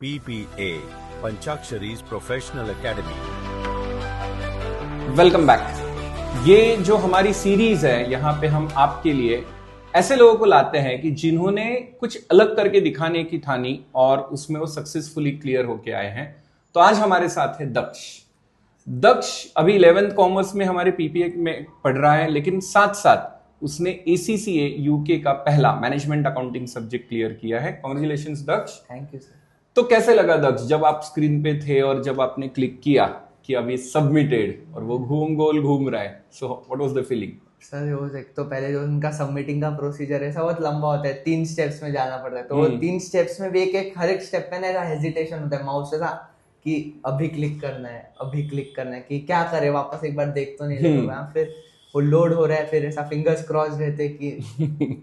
PPA Panchakshari's professional academy. Welcome back. ये जो हमारी सीरीज है, यहाँ पे हम आपके लिए ऐसे लोगों को लाते हैं कि जिन्होंने कुछ अलग करके दिखाने की ठानी और उसमें वो सक्सेसफुली क्लियर होके आए हैं। तो आज हमारे साथ है दक्ष। दक्ष अभी 11th कॉमर्स में हमारे पीपीए में पढ़ रहा है, लेकिन साथ साथ उसने ACCA यूके का पहला मैनेजमेंट अकाउंटिंग सब्जेक्ट क्लियर किया है। Congratulations Daksh. Thank you sir. तो कैसे लगा दक्ष जब आप स्क्रीन पे थे और जब आपने क्लिक किया कि अभी सबमिटेड और वो गोल घूम रहा है? So what was the feeling? Sir वो एक तो पहले जो उनका सबमिटिंग का प्रोसीजर है बहुत लंबा होता है, 3 स्टेप्स में जाना पड़ता है। तो वो 3 स्टेप्स में भी एक हर एक स्टेप पे ना ऐसा हेजिटेशन होता है माउस ऐसा कि अभी क्लिक करना है कि क्या करे, वापस एक बार देख तो नहीं लेगा। फिर वो लोड हो रहा है, फिर ऐसा फिंगर्स क्रॉस रहते कि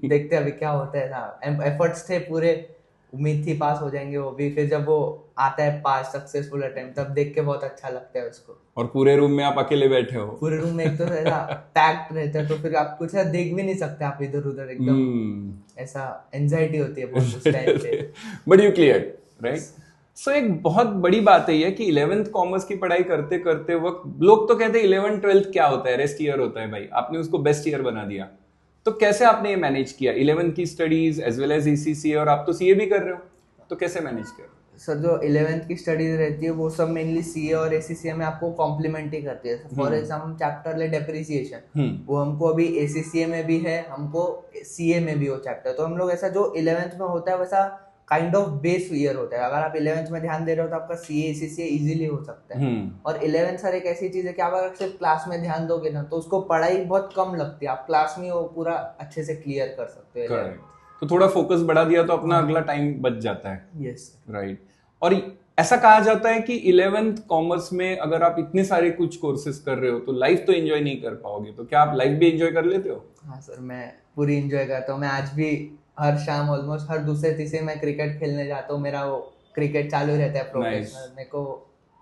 देखते अभी क्या होता है। ऐसा एफर्ट्स थे पूरे, उम्मीद थी पास हो जाएंगे वो भी। फिर जब वो आता है पास सक्सेसफुल अटेम्प्ट, तब देख के बहुत अच्छा लगता है उसको। और पूरे रूम में आप अकेले बैठे हो? पूरे रूम में एक तो ऐसा पैक्ड रहता है, तो फिर आप कुछ देख भी नहीं सकते, आप इधर उधर एकदम ऐसा एंजाइटी होती है बहुत उस टाइम पे। But you clear, right? So एक बहुत बड़ी बात है ये कि 11th कॉमर्स की पढ़ाई करते करते वक्त लोग तो कहते हैं 11th 12th क्या होता है, रेस्ट ईयर होता है। भाई आपने उसको बेस्ट ईयर बना दिया। तो कैसे आपने ये मैनेज किया 11th की studies as well as ACCA, और आप तो CA भी कर रहे हो, तो कैसे मैनेज किया? सर जो 11th की स्टडीज रहती है वो सब मेनली CA और ACCA में आपको कॉम्प्लीमेंट ही करती है। फॉर एग्जाम्पल चैप्टर ले डेप्रिसिएशन, वो हमको अभी ACCA में भी है, हमको CA में भी वो चैप्टर। तो हम लोग ऐसा जो 11th में होता है वैसा काइंड ऑफ बेस ईयर होता है। अगर आप 11th में ध्यान दे रहे हो तो आपका CA ACCA इजीली हो सकता है। और 11th सर एक ऐसी चीज है कि आप अगर सिर्फ क्लास में ध्यान दोगे ना तो उसको पढ़ाई बहुत कम लगती है, आप क्लास में वो पूरा अच्छे से क्लियर कर सकते हो। तो थोड़ा फोकस बढ़ा दिया तो अपना अगला टाइम बच जाता है। Yes right. और ऐसा कहा जाता है कि 11th कॉमर्स में अगर आप इतने सारे कुछ कोर्सेज कर रहे हो तो लाइफ तो एंजॉय नहीं कर पाओगे। तो क्या आप लाइफ भी एंजॉय कर लेते हो? हाँ सर, मैं पूरी एंजॉय करता हूँ। मैं आज भी हर शाम ऑलमोस्ट हर दूसरे तीसरे मैं क्रिकेट खेलने जाता हूँ। मेरा वो क्रिकेट चालू रहता है प्रोफेशनल। मेरे को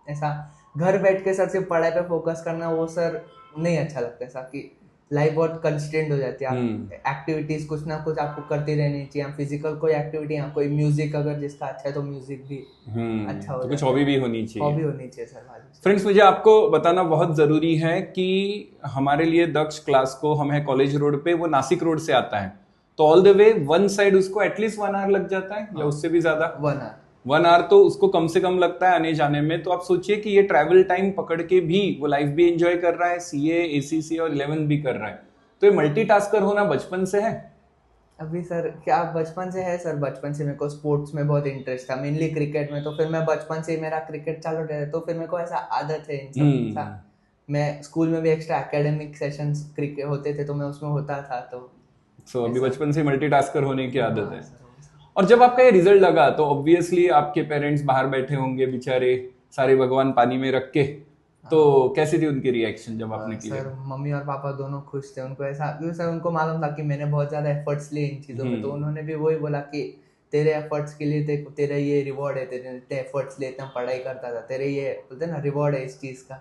ऐसा घर बैठ के सर सिर्फ पढ़ाई पे फोकस करना वो सर नहीं अच्छा लगता। ऐसा कि लाइफ बहुत कंस्टेंट हो जाती है। आप एक्टिविटीज कुछ ना कुछ आपको करती रहनी चाहिए। फिजिकल कोई एक्टिविटी या कोई म्यूजिक अगर जिसका अच्छा है तो म्यूजिक भी अच्छा हो, तो कुछ हॉबी भी होनी चाहिए। हॉबी होनी चाहिए सर। फ्रेंड्स, मुझे आपको बताना बहुत जरूरी है कि हमारे लिए दक्ष क्लास को हम है कॉलेज रोड पे, वो नासिक रोड से आता है, तो all the way one side उसको एटलीस्ट 1 आवर लग जाता है या उससे भी ज्यादा। 1 आवर तो उसको कम से कम लगता है आने जाने में। तो आप सोचिए कि ये ट्रैवल टाइम पकड़ के भी वो लाइफ भी एंजॉय कर रहा है, CA ACCA और 11th भी कर रहा है। तो ये मल्टीटास्कर होना बचपन से है? अभी सर क्या बचपन से है सर। बचपन से मेरे को स्पोर्ट्स में बहुत इंटरेस्ट था, मेनली क्रिकेट में। तो फिर मैं बचपन से मेरा क्रिकेट चालू रहा, तो फिर मेरे को ऐसा आदत है इन सब। मैं स्कूल में भी एक्स्ट्रा एकेडमिक सेशंस क्रिकेट होते थे तो मैं उसमें होता था। तो अभी बचपन से मल्टीटास्कर होने की आदत है। और जब आपका ये रिजल्ट लगा तो ऑब्वियसली आपके पेरेंट्स बाहर बैठे होंगे बेचारे, सारे भगवान पानी में रख के। तो कैसी थी उनकी रिएक्शन जब आपने किया? सर मम्मी और पापा दोनों खुश थे। उनको ऐसा सर उनको मालूम था कि मैंने बहुत ज्यादा एफर्ट्स लिए इन चीजों में, तो उन्होंने भी वही बोला कि तेरे एफर्ट्स के लिए तेरा ये रिवॉर्ड है, तेरे इतने एफर्ट्स लिए, इतना पढ़ाई करता था, तेरे ये बोलते ना रिवॉर्ड है इस चीज का।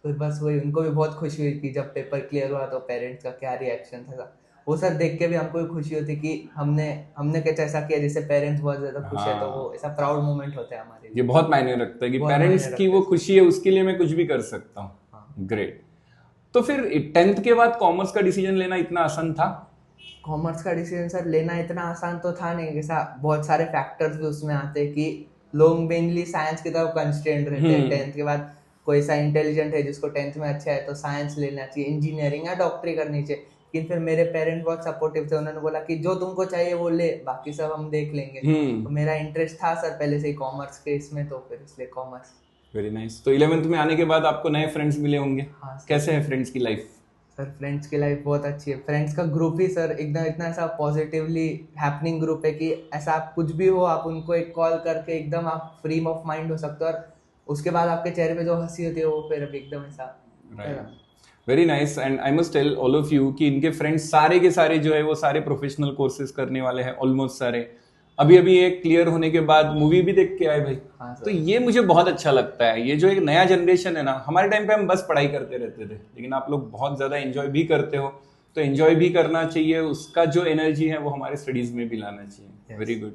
तो बस वही उनको भी बहुत खुशी हुई कि जब पेपर क्लियर हुआ तो पेरेंट्स का क्या रिएक्शन था वो सर देख के भी हमको भी खुशी होती कि हमने कुछ ऐसा किया जिससे पेरेंट्स बहुत ज्यादा खुश है। तो वो ऐसा प्राउड मोमेंट होता है हमारे लिए। ये बहुत मायने रखता है कि पेरेंट्स की वो खुशी है, उसके लिए मैं कुछ भी कर सकता हूँ। ग्रेट। तो फिर 10th के बाद कॉमर्स का डिसीजन लेना इतना आसान था? कॉमर्स का डिसीजन सर लेना इतना आसान तो था नहीं। ऐसा बहुत सारे फैक्टर्स भी उसमें आते हैं कि लोग मेनली साइंस की तरफ कंस्ट्रेंट रहते हैं। 10th के बाद कोई सा इंटेलिजेंट है जिसको 10th में अच्छा है तो साइंस लेना चाहिए, इंजीनियरिंग या डॉक्टरी करनी चाहिए। लेकिन फिर मेरे पेरेंट्स बहुत सपोर्टिव थे। उन्होंने बोला कि जो तुमको चाहिए वो ले, बाकी सब हम देख लेंगे। तो मेरा इंटरेस्ट था सर पहले से ही कॉमर्स के इसमें, तो फिर इसलिए कॉमर्स। Very nice. तो 11th में आने के बाद आपको नए फ्रेंड्स मिले होंगे। हाँ, कैसे है फ्रेंड्स की लाइफ? सर फ्रेंड्स की लाइफ बहुत अच्छी है। फ्रेंड्स का ग्रुप ही सर एकदम इतना ऐसा पॉजिटिवली हैपनिंग ग्रुप है कि ऐसा आप कुछ भी हो आप उनको एक कॉल करके एकदम आप फ्री ऑफ माइंड हो सकते हो, और उसके बाद आपके चेहरे पे जो हंसी होती है वो फिर एकदम ऐसा। Very nice. And I must tell all of you कि इनके फ्रेंड्स सारे के सारे जो है वो सारे प्रोफेशनल कोर्सेज करने वाले हैं, ऑलमोस्ट सारे। अभी एक क्लियर होने के बाद मूवी भी देख के आए भाई। तो ये मुझे बहुत अच्छा लगता है। ये जो एक नया जनरेशन है ना, हमारे टाइम पे हम बस पढ़ाई करते रहते थे, लेकिन आप लोग बहुत ज्यादा एंजॉय भी करते हो। तो एंजॉय भी करना चाहिए, उसका जो एनर्जी है वो हमारे स्टडीज में भी लाना चाहिए। Very good.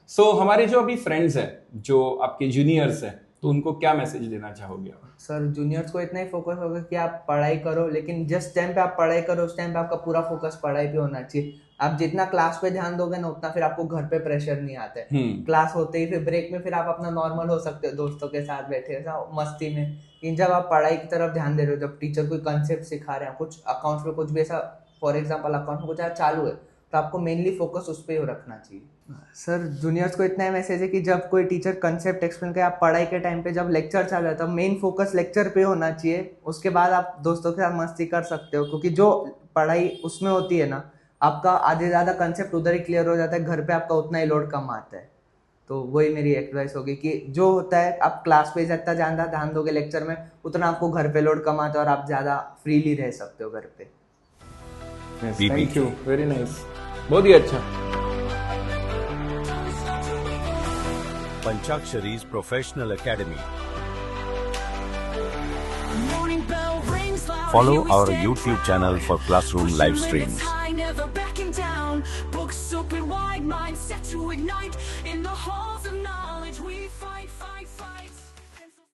सो हमारे जो अभी फ्रेंड्स हैं, जो आपके जूनियर्स हैं, तो उनको क्या मैसेज देना चाहोगे आप? सर जूनियर्स को इतना ही फोकस होगा कि आप पढ़ाई करो, लेकिन जिस टाइम पे आप पढ़ाई करो उस टाइम पे आपका पूरा फोकस पढ़ाई पे होना चाहिए। आप जितना क्लास पे ध्यान दोगे ना उतना फिर आपको घर पे प्रेशर नहीं आता है। क्लास होते ही फिर ब्रेक में फिर आप अपना नॉर्मल हो सकते हो, दोस्तों के साथ बैठे मस्ती में। लेकिन जब आप पढ़ाई की तरफ ध्यान दे रहे हो, जब टीचर कोई कंसेप्ट सिखा रहे हैं, कुछ अकाउंट्स में कुछ भी ऐसा, फॉर एग्जाम्पल अकाउंट में कुछ चालू है, तो आपको मेनली फोकस उस पर रखना चाहिए। सर जूनियर्स को इतना ही मैसेज है कि जब कोई टीचर कंसेप्ट एक्सप्लेन करे, आप पढ़ाई के टाइम पे जब लेक्चर चल रहा है तब मेन फोकस लेक्चर पे होना चाहिए। उसके बाद आप दोस्तों के साथ मस्ती कर सकते हो, क्योंकि जो पढ़ाई उसमें होती है ना, आपका आधे ज़्यादा कंसेप्ट उधर ही क्लियर हो जाता है, घर पे आपका उतना ही लोड कम आता है। तो वही मेरी एडवाइस होगी कि जो होता है आप क्लास पे जितना ज़्यादा ध्यान दोगे लेक्चर में, उतना आपको घर पे लोड कम आता है और आप ज़्यादा फ्रीली रह सकते हो घर पे। थैंक यू, वेरी नाइस, बहुत ही अच्छा। Panchakshari's Professional Academy. Follow our YouTube channel for classroom live streams. Books open wide, minds set to ignite. In the halls of knowledge we fight.